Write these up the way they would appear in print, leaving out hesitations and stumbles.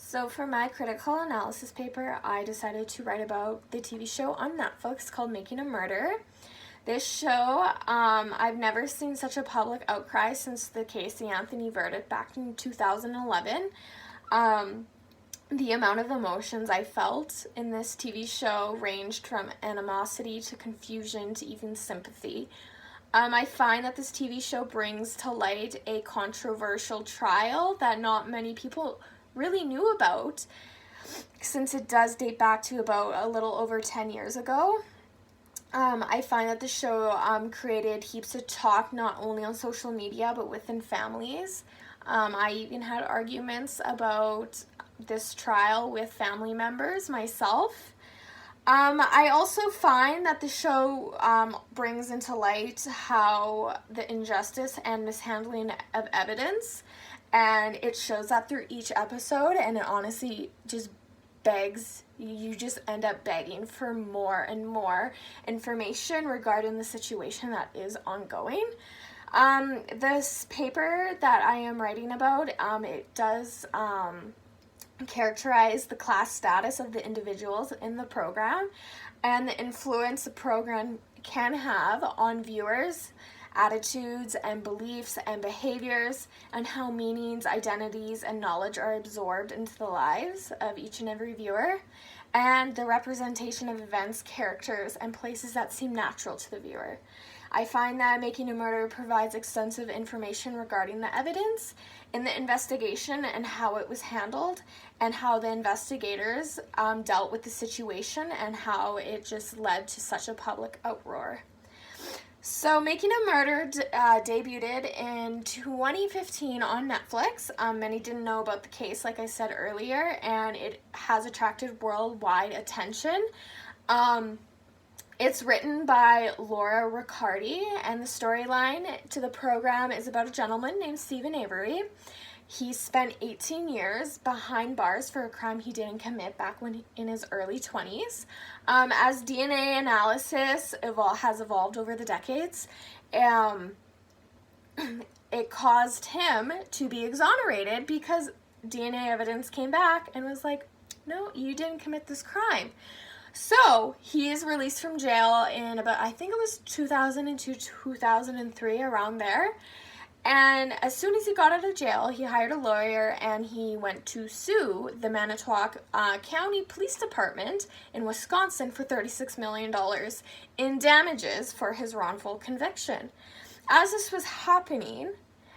So for my critical analysis paper, I decided to write about the TV show on Netflix called Making a Murder. This show, I've never seen such a public outcry since the Casey Anthony verdict back in 2011. The amount of emotions I felt in this TV show ranged from animosity to confusion to even sympathy. I find that this TV show brings to light a controversial trial that not many people really knew about, since it does date back to about a little over 10 years ago. I find that the show created heaps of talk, not only on social media but within families. I even had arguments about this trial with family members myself. I also find that the show brings into light how the injustice and mishandling of evidence, and it shows that through each episode, and it honestly just begs, you just end up begging for more and more information regarding the situation that is ongoing. This paper that I am writing about, it does characterize the class status of the individuals in the program and the influence the program can have on viewers' attitudes and beliefs and behaviors, and how meanings, identities, and knowledge are absorbed into the lives of each and every viewer, and the representation of events, characters, and places that seem natural to the viewer. I find that Making a Murder provides extensive information regarding the evidence in the investigation and how it was handled, and how the investigators dealt with the situation, and how it just led to such a public uproar. So Making a Murder debuted in 2015 on Netflix. Many didn't know about the case, like I said earlier, and it has attracted worldwide attention. It's written by Laura Riccardi, and the storyline to the program is about a gentleman named Stephen Avery. He spent 18 years behind bars for a crime he didn't commit back when in his early 20s. As DNA analysis has evolved over the decades, it caused him to be exonerated because DNA evidence came back and was like, no, you didn't commit this crime. So he is released from jail in about, I think it was 2002, 2003, around there. And as soon as he got out of jail, he hired a lawyer and he went to sue the Manitowoc County Police Department in Wisconsin for $36 million in damages for his wrongful conviction. As this was happening,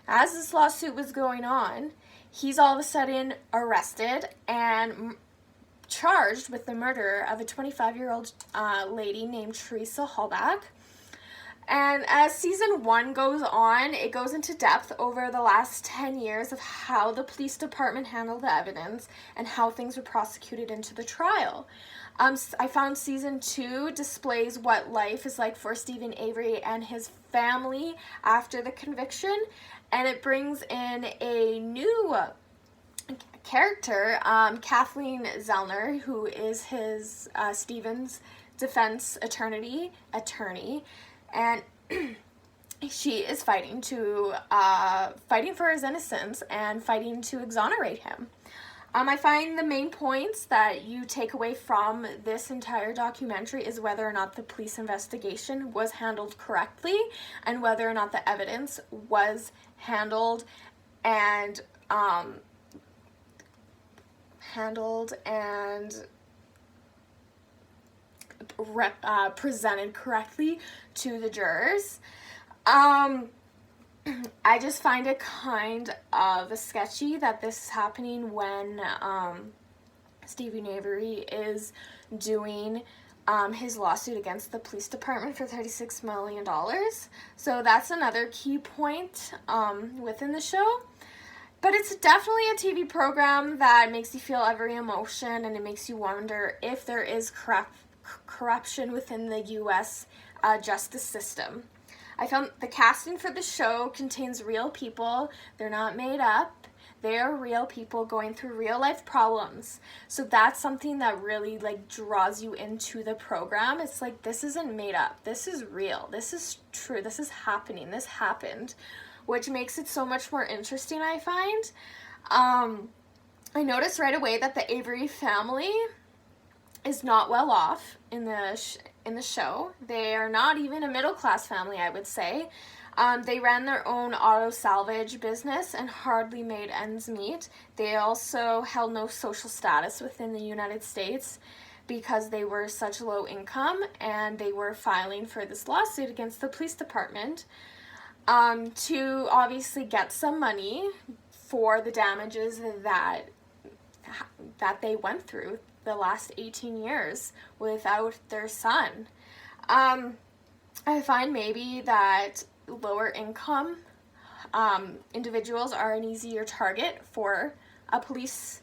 as this lawsuit was going on, he's all of a sudden arrested and charged with the murder of a 25-year-old lady named Teresa Hallback. And as season 1 goes on, it goes into depth over the last 10 years of how the police department handled the evidence and how things were prosecuted into the trial. I found season 2 displays what life is like for Stephen Avery and his family after the conviction, and it brings in a new character, Kathleen Zellner, who is his Stephen's defense attorney, and she is fighting for his innocence and fighting to exonerate him. I find the main points that you take away from this entire documentary is whether or not the police investigation was handled correctly, and whether or not the evidence was handled and presented correctly to the jurors. I just find it kind of sketchy that this is happening when Stephen Avery is doing his lawsuit against the police department for $36 million. So that's another key point within the show. But it's definitely a TV program that makes you feel every emotion, and it makes you wonder if there is corruption within the U.S. Justice system. I found the casting for the show contains real people. They're not made up. They are real people going through real life problems. So that's something that really draws you into the program. It's like, this isn't made up. This is real. This is true. This is happening. This happened, which makes it so much more interesting, I find. I noticed right away that the Avery family is not well off in the show. They are not even a middle class family, I would say. They ran their own auto salvage business and hardly made ends meet. They also held no social status within the United States because they were such low income, and they were filing for this lawsuit against the police department to obviously get some money for the damages that they went through the last 18 years without their son. I find maybe that lower income individuals are an easier target for a police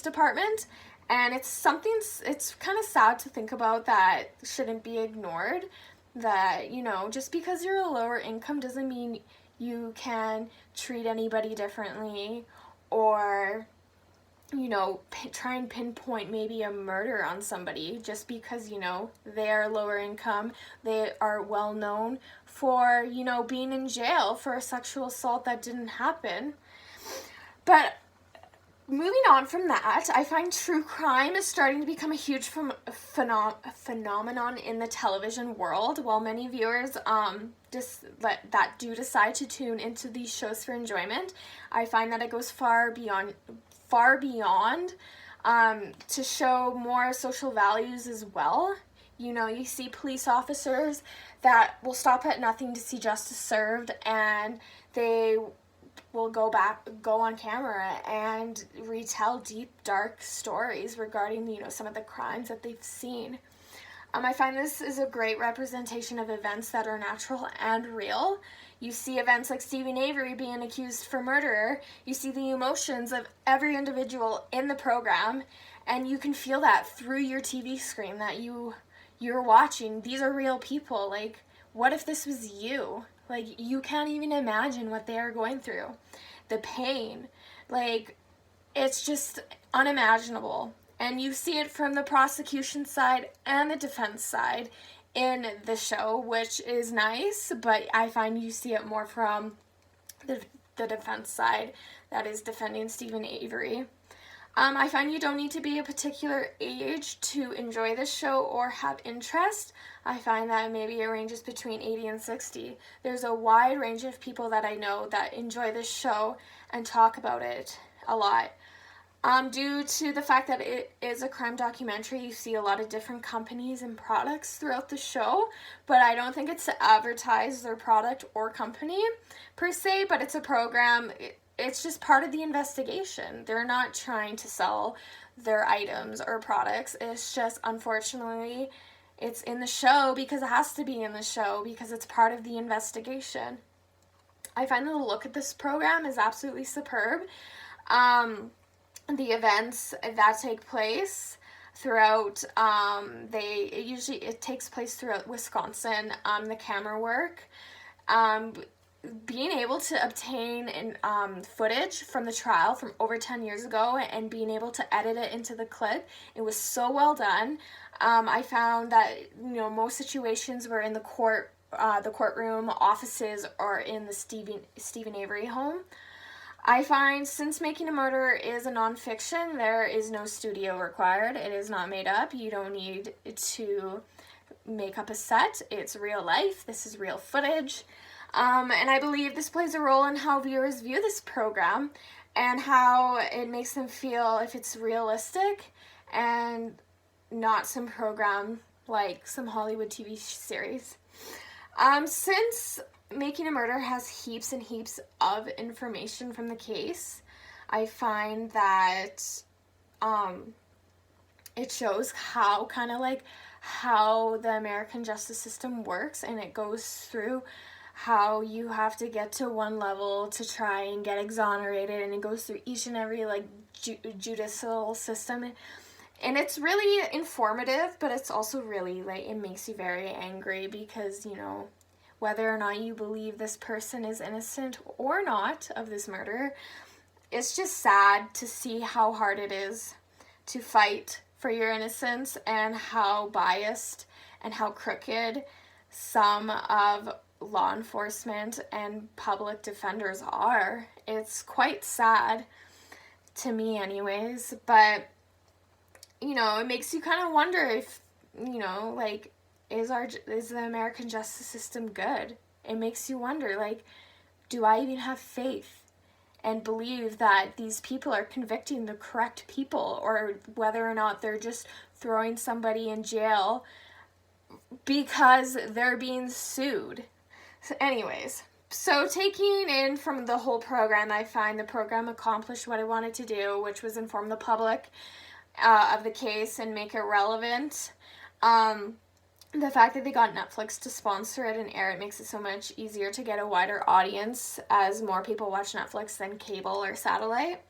department, and it's kind of sad to think about that shouldn't be ignored, that, you know, just because you're a lower income doesn't mean you can treat anybody differently, or, you know, try and pinpoint maybe a murder on somebody just because, you know, they're lower income. They are well known for, you know, being in jail for a sexual assault that didn't happen. But moving on from that, I find true crime is starting to become a huge phenomenon in the television world. While many viewers do decide to tune into these shows for enjoyment, I find that it goes far beyond to show more social values as well. You know, you see police officers that will stop at nothing to see justice served, and they will go on camera and retell deep, dark stories regarding, you know, some of the crimes that they've seen. I find this is a great representation of events that are natural and real. You see events like Stephen Avery being accused for murder. You see the emotions of every individual in the program, and you can feel that through your TV screen that you're watching. These are real people. Like, what if this was you? Like, you can't even imagine what they are going through. The pain. Like, it's just unimaginable. And you see it from the prosecution side and the defense side in the show, which is nice, but I find you see it more from the defense side that is defending Stephen Avery. I find you don't need to be a particular age to enjoy this show or have interest. I find that maybe it ranges between 80 and 60. There's a wide range of people that I know that enjoy this show and talk about it a lot. Due to the fact that it is a crime documentary, you see a lot of different companies and products throughout the show, but I don't think it's to advertise their product or company per se, but it's a program. It's just part of the investigation. They're not trying to sell their items or products. It's just, unfortunately, it's in the show because it has to be in the show because it's part of the investigation. I find that the look at this program is absolutely superb. The events that take place throughout, it takes place throughout Wisconsin. The camera work, being able to obtain footage from the trial from over 10 years ago and being able to edit it into the clip, it was so well done. I found that, you know, most situations were in the courtroom, offices, or in the Stephen Avery home. I find since Making a Murder is a nonfiction, there is no studio required. It is not made up. You don't need to make up a set. It's real life. This is real footage. And I believe this plays a role in how viewers view this program and how it makes them feel if it's realistic and not some program like some Hollywood TV series. Since Making a Murder has heaps and heaps of information from the case, I find that it shows how the American justice system works, and it goes through how you have to get to one level to try and get exonerated, and it goes through each and every judicial system. And it's really informative, but it's also really, it makes you very angry because, you know, whether or not you believe this person is innocent or not of this murder, it's just sad to see how hard it is to fight for your innocence and how biased and how crooked some of law enforcement and public defenders are. It's quite sad to me anyways. But, you know, it makes you kind of wonder if, you know, like, is the American justice system good? It makes you wonder, like, do I even have faith and believe that these people are convicting the correct people, or whether or not they're just throwing somebody in jail because they're being sued? So anyways, so taking in from the whole program, I find the program accomplished what I wanted to do, which was inform the public of the case and make it relevant. The fact that they got Netflix to sponsor it and air it makes it so much easier to get a wider audience, as more people watch Netflix than cable or satellite.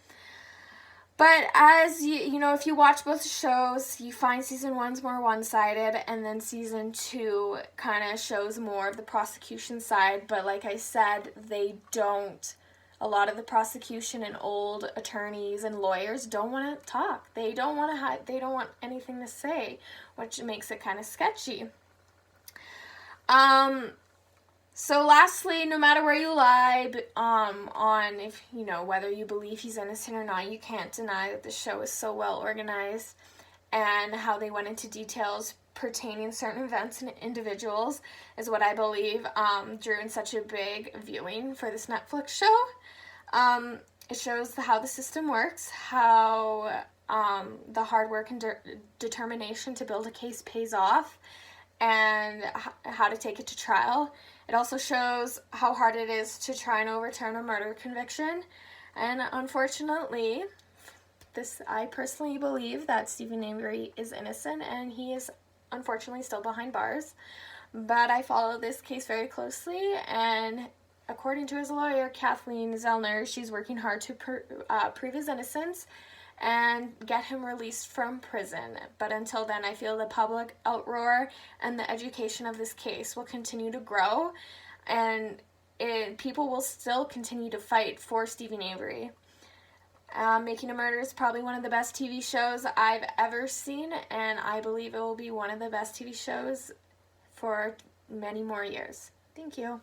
But as you know, if you watch both shows, you find season 1's more one-sided, and then season 2 kind of shows more of the prosecution side. But like I said, they don't. A lot of the prosecution and old attorneys and lawyers don't want to talk. They don't want to. They don't want anything to say, which makes it kind of sketchy. So lastly, no matter where you lie, on if, you know, whether you believe he's innocent or not, you can't deny that the show is so well organized, and how they went into details pertaining certain events and individuals is what I believe drew in such a big viewing for this Netflix show. It shows how the system works, how the hard work and determination to build a case pays off, and how to take it to trial. It also shows how hard it is to try and overturn a murder conviction. And unfortunately, I personally believe that Stephen Avery is innocent, and he is unfortunately still behind bars. But I follow this case very closely, and according to his lawyer, Kathleen Zellner, she's working hard to prove his innocence and get him released from prison. But until then, I feel the public outroar and the education of this case will continue to grow, and people will still continue to fight for Stephen Avery. Making a Murder is probably one of the best TV shows I've ever seen, and I believe it will be one of the best TV shows for many more years. Thank you.